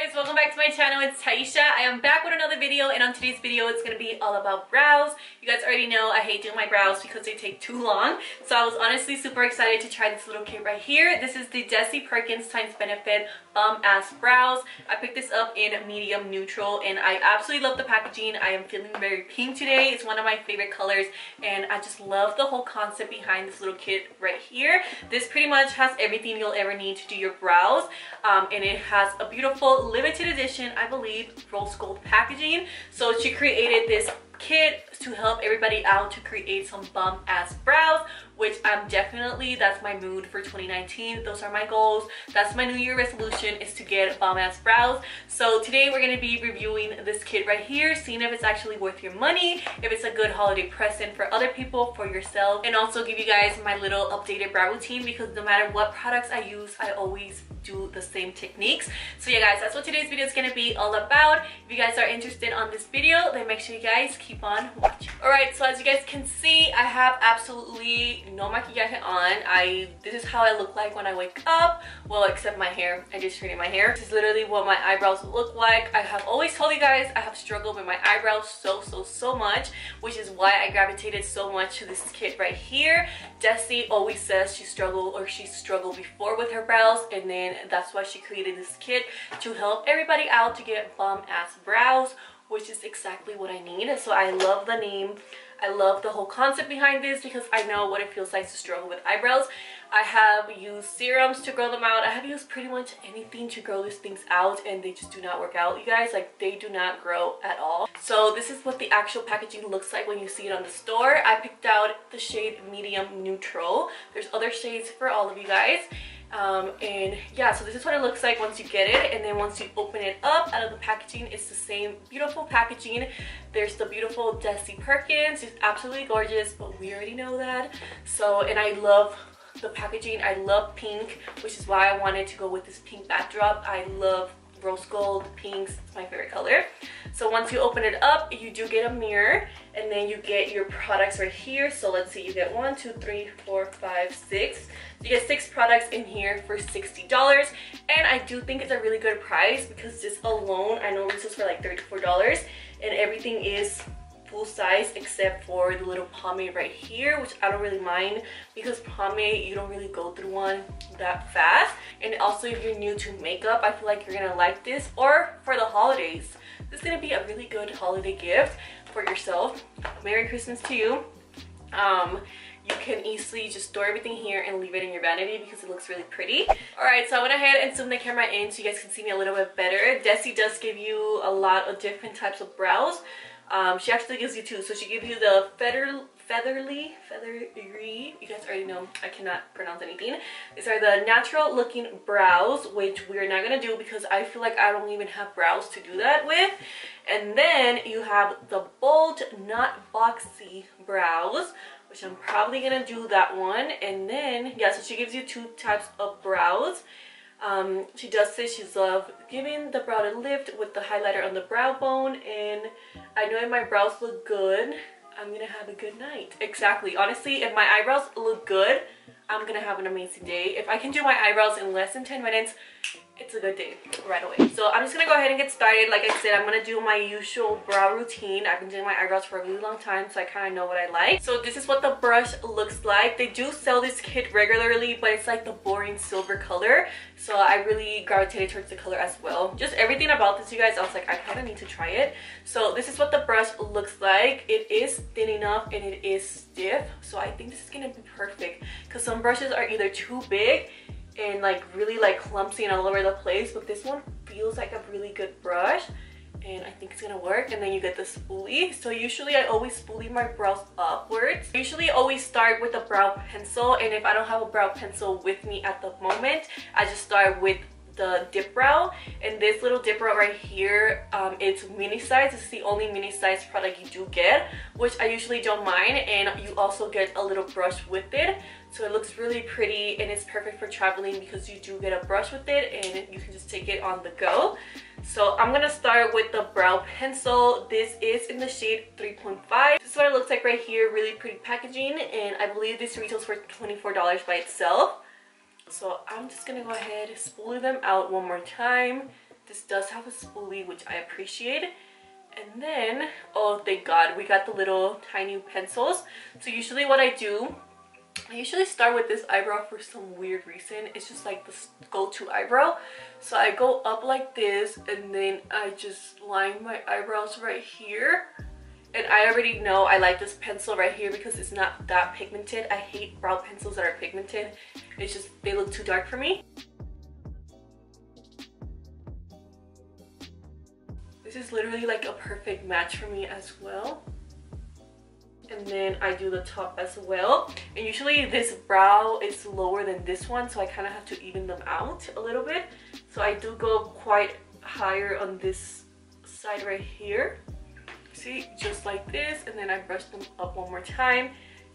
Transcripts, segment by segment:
guys, welcome back to my channel. It's Taisha. I am back with another video, and on today's video it's going to be all about brows. You guys already know I hate doing my brows because they take too long, so I was honestly super excited to try this little kit right here. This is the Desi Perkins Times Benefit Bum Ass Brows. I picked this up in medium neutral and I absolutely love the packaging. I am feeling very pink today. It's one of my favorite colors and I just love the whole concept behind this little kit right here. This pretty much has everything you'll ever need to do your brows, and it has a beautiful limited edition, I believe, rose gold packaging. So she created this kit to help everybody out to create some bum ass brows, which that's my mood for 2019. Those are my goals. That's my new year resolution, is to get bum ass brows. So today we're going to be reviewing this kit right here, seeing if it's actually worth your money, if it's a good holiday present for other people, for yourself, and also give you guys my little updated brow routine, because no matter what products I use, I always do the same techniques. So yeah guys, that's what today's video is going to be all about. If you guys are interested on this video, then make sure you guys keep on watching. Alright, so as you guys can see, I have absolutely no maquillaje on. This is how I look like when I wake up. Well, except my hair. I just straightened my hair. This is literally what my eyebrows look like. I have always told you guys I have struggled with my eyebrows so much, which is why I gravitated so much to this kit right here. Desi always says she struggled before with her brows, and then that's why she created this kit to help everybody out to get bum ass brows, which is exactly what I need. So I love the name. I love the whole concept behind this because I know what it feels like to struggle with eyebrows. I have used serums to grow them out. I have used pretty much anything to grow these things out, and they just do not work out, you guys. Like, they do not grow at all. So this is what the actual packaging looks like when you see it on the store. I picked out the shade medium neutral. There's other shades for all of you guys. And yeah, so this is what it looks like once you get it, and then once you open it up out of the packaging, it's the same beautiful packaging. There's the beautiful Desi Perkins. It's absolutely gorgeous, but we already know that. So, and I love the packaging. I love pink, which is why I wanted to go with this pink backdrop. I love rose gold, pinks. It's my favorite color. So once you open it up, you do get a mirror, and then you get your products right here. So let's see, you get 1, 2, 3, 4, 5, 6. You get 6 products in here for $60, and I do think it's a really good price because this alone, I know this is for like $34, and everything is full size except for the little pomade right here, which I don't really mind because pomade, you don't really go through one that fast. And also, if you're new to makeup, I feel like you're gonna like this, or for the holidays. This is gonna be a really good holiday gift for yourself. Merry Christmas to you. You can easily just store everything here and leave it in your vanity because it looks really pretty. Alright, so I went ahead and zoomed the camera in so you guys can see me a little bit better. Desi does give you a lot of different types of brows. She actually gives you 2. So she gives you the feathery, you guys already know I cannot pronounce anything. These are the natural looking brows, which we're not gonna do because I feel like I don't even have brows to do that with. And then you have the bold, not boxy brows, which I'm probably gonna do that one. And then yeah, so she gives you 2 types of brows. She does say she's giving the brow a lift with the highlighter on the brow bone, and I know if my brows look good, I'm gonna have a good night. Exactly. Honestly, if my eyebrows look good, I'm gonna have an amazing day. If I can do my eyebrows in less than 10 minutes, it's a good day right away. So I'm just gonna go ahead and get started. Like I said, I'm gonna do my usual brow routine. I've been doing my eyebrows for a really long time, so I kind of know what I like. So this is what the brush looks like. They do sell this kit regularly, but it's like the boring silver color, so I really gravitated towards the color as well. Just everything about this, you guys, I was like, I kind of need to try it. So this is what the brush looks like. It is thin enough and it is stiff, so I think this is gonna be perfect, because some brushes are either too big and like really like clumsy and all over the place, but this one feels like a really good brush and I think it's gonna work. And then you get the spoolie. So usually I always spoolie my brows upwards. I usually always start with a brow pencil, and if I don't have a brow pencil with me at the moment, I just start with the dip brow. And this little dip brow right here, it's mini size. It's the only mini size product you do get, which I usually don't mind, and you also get a little brush with it, so it looks really pretty, and it's perfect for traveling because you do get a brush with it and you can just take it on the go. So I'm gonna start with the brow pencil. This is in the shade 3.5. This is what it looks like right here. Really pretty packaging, and I believe this retails for $24 by itself. So I'm just gonna go ahead and spoolie them out one more time This does have a spoolie, which I appreciate. And then, oh thank God, we got the little tiny pencils. So usually what I do, I usually start with this eyebrow for some weird reason. It's just like the go-to eyebrow. So I go up like this, and then I just line my eyebrows right here. And I already know I like this pencil right here because it's not that pigmented. I hate brow pencils that are pigmented. It's just, they look too dark for me. This is literally like a perfect match for me as well. And then I do the top as well. And usually this brow is lower than this one, so I kind of have to even them out a little bit. So I do go quite higher on this side right here. See, just like this. And then I brush them up one more time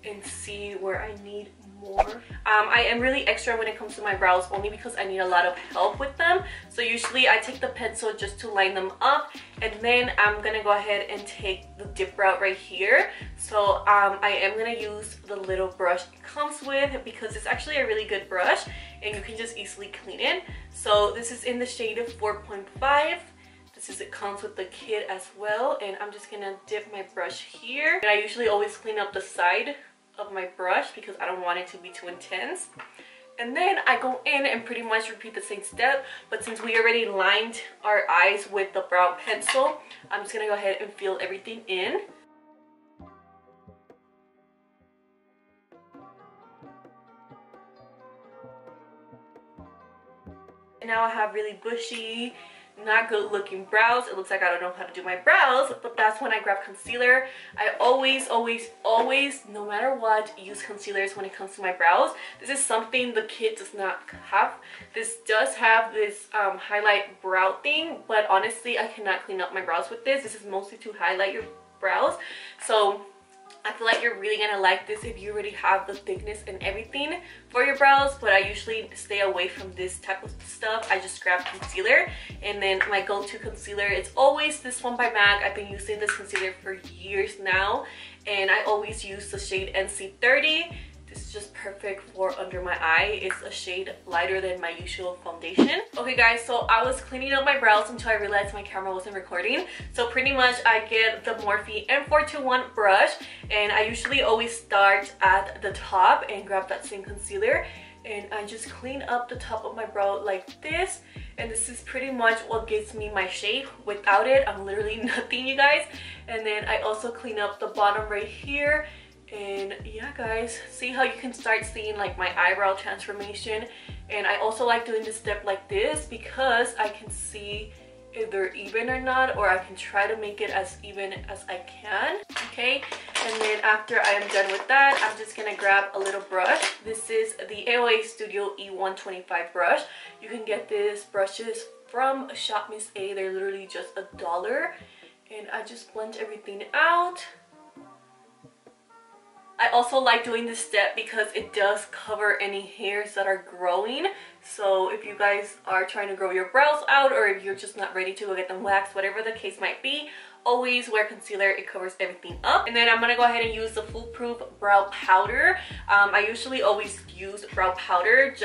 and see where I need more. I am really extra when it comes to my brows, only because I need a lot of help with them. So usually I take the pencil just to line them up, and then I'm gonna go ahead and take the dip route right here. So I am gonna use the little brush it comes with, because it's actually a really good brush and you can just easily clean it. So this is in the shade of 4.5. It comes with the kit as well, and I'm just gonna dip my brush here. And I usually always clean up the side of my brush because I don't want it to be too intense. And then I go in and pretty much repeat the same step, but since we already lined our eyes with the brow pencil, I'm just gonna go ahead and fill everything in. And now I have really bushy, not good looking brows. It looks like I don't know how to do my brows, but that's when I grab concealer. I always, no matter what, use concealers when it comes to my brows. This is something the kit does not have. This does have this highlight brow thing, but honestly I cannot clean up my brows with this. This is mostly to highlight your brows. So I feel like you're really gonna like this if you already have the thickness and everything for your brows, but I usually stay away from this type of stuff. I just grab concealer, and then my go-to concealer, it's always this one by MAC. I've been using this concealer for years now, and I always use the shade NC30. This is just perfect for under my eye. It's a shade lighter than my usual foundation. Okay guys, so I was cleaning up my brows until I realized my camera wasn't recording. So pretty much I get the Morphe M421 brush, and I usually always start at the top and grab that same concealer, and I just clean up the top of my brow like this. And this is pretty much what gives me my shape. Without it, I'm literally nothing, you guys. And then I also clean up the bottom right here. And yeah guys, see how you can start seeing like my eyebrow transformation. And I also like doing this step like this because I can see if they're even or not, or I can try to make it as even as I can. Okay, and then after I am done with that, I'm just gonna grab a little brush. This is the AOA Studio E125 brush. You can get these brushes from Shop Miss A. They're literally just $1, and I just blend everything out. I also like doing this step because it does cover any hairs that are growing. So if you guys are trying to grow your brows out, or if you're just not ready to go get them waxed, whatever the case might be, always wear concealer. It covers everything up. And then I'm gonna go ahead and use the Foolproof brow powder. I usually always use brow powder.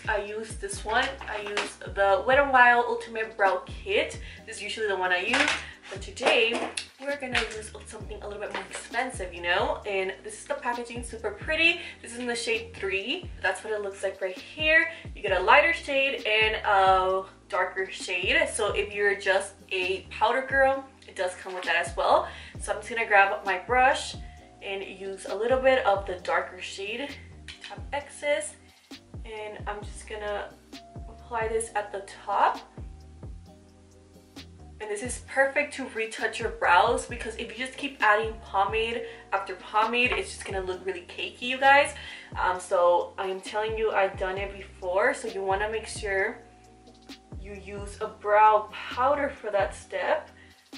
I use this one. I use the Wet n Wild Ultimate Brow Kit. This is usually the one I use. But today, we're gonna use something a little bit more expensive, you know? And this is the packaging, super pretty. This is in the shade 3. That's what it looks like right here. You get a lighter shade and a darker shade. So if you're just a powder girl, it does come with that as well. So I'm just gonna grab my brush and use a little bit of the darker shade, tap excess, and I'm just gonna apply this at the top. And this is perfect to retouch your brows, because if you just keep adding pomade after pomade, it's just gonna look really cakey, you guys. So I am telling you, I've done it before, so you want to make sure you use a brow powder for that step,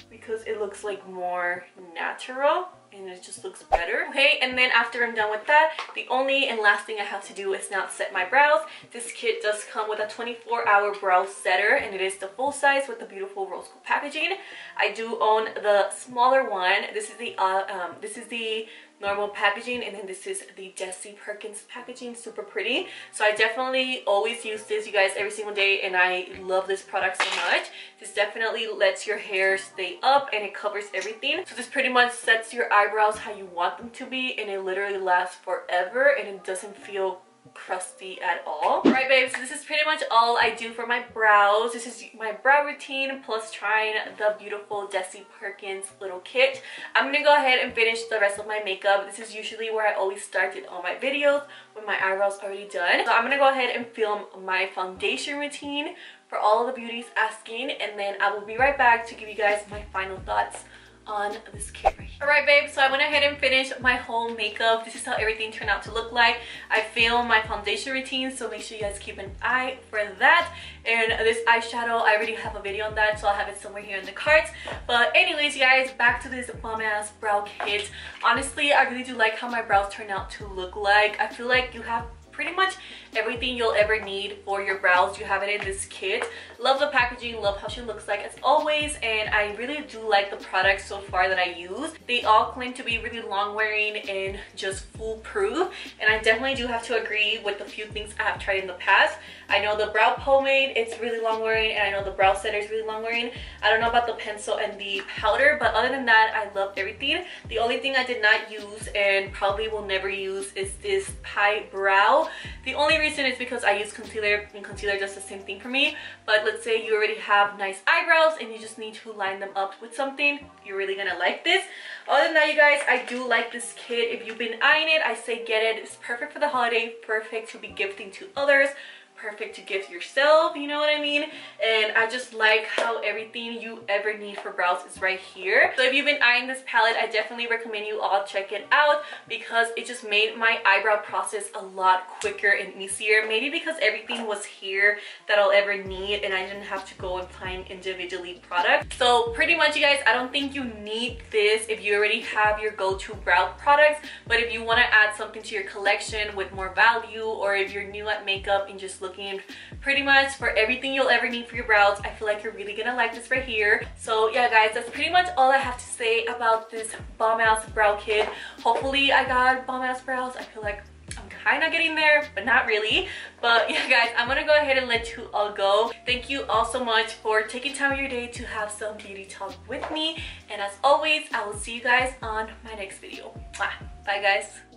because it looks like more natural and it just looks better. Okay, and then after I'm done with that, the only and last thing I have to do is now set my brows. This kit does come with a 24-hour brow setter, and it is the full size with the beautiful rose gold packaging. I do own the smaller one. This is the normal packaging, and then this is the Desi Perkins packaging. Super pretty. So I definitely always use this, you guys, every single day, and I love this product so much. This definitely lets your hair stay up and it covers everything. So this pretty much sets your eyebrows how you want them to be, and it literally lasts forever and it doesn't feel crusty at all. Alright babes, so this is pretty much all I do for my brows. This is my brow routine plus trying the beautiful Desi Perkins little kit. I'm gonna go ahead and finish the rest of my makeup. This is usually where I always started all my videos, with my eyebrows already done. So I'm gonna go ahead and film my foundation routine for all of the beauties asking, and then I will be right back to give you guys my final thoughts on this kit right here. Alright babe, so I went ahead and finished my whole makeup. This is how everything turned out to look like. I filmed my foundation routine, so make sure you guys keep an eye for that. And this eyeshadow, I already have a video on that, so I'll have it somewhere here in the cards. But anyways, you guys, back to this bomb ass brow kit. Honestly, I really do like how my brows turn out to look like. I feel like you have pretty much everything you'll ever need for your brows. You have it in this kit. Love the packaging, love how she looks like as always, and I really do like the products so far that I use. They all claim to be really long wearing and just foolproof, and I definitely do have to agree with the few things I have tried in the past. I know the brow pomade, it's really long wearing, and I know the brow setter is really long wearing. I don't know about the pencil and the powder, but other than that, I love everything. The only thing I did not use and probably will never use is this Pie Brow. The only reason is because I use concealer, and concealer does the same thing for me. But let's say you already have nice eyebrows and you just need to line them up with something, you're really gonna like this. Other than that, you guys, I do like this kit. If you've been eyeing it, I say get it. It's perfect for the holiday, perfect to be gifting to others, perfect to gift yourself, you know what I mean? And I just like how everything you ever need for brows is right here. So if you've been eyeing this palette, I definitely recommend you all check it out, because it just made my eyebrow process a lot quicker and easier. Maybe because everything was here that I'll ever need and I didn't have to go and find individually products. So pretty much, you guys, I don't think you need this if you already have your go-to brow products, but if you want to add something to your collection with more value, or if you're new at makeup and just looking pretty much for everything you'll ever need for your brows, I feel like you're really gonna like this right here. So yeah guys, that's pretty much all I have to say about this bomb ass brow kit. Hopefully I got bomb ass brows. I feel like I'm kind of getting there, but not really. But yeah guys, I'm gonna go ahead and let you all go. Thank you all so much for taking time of your day to have some beauty talk with me, and as always, I will see you guys on my next video. Bye guys.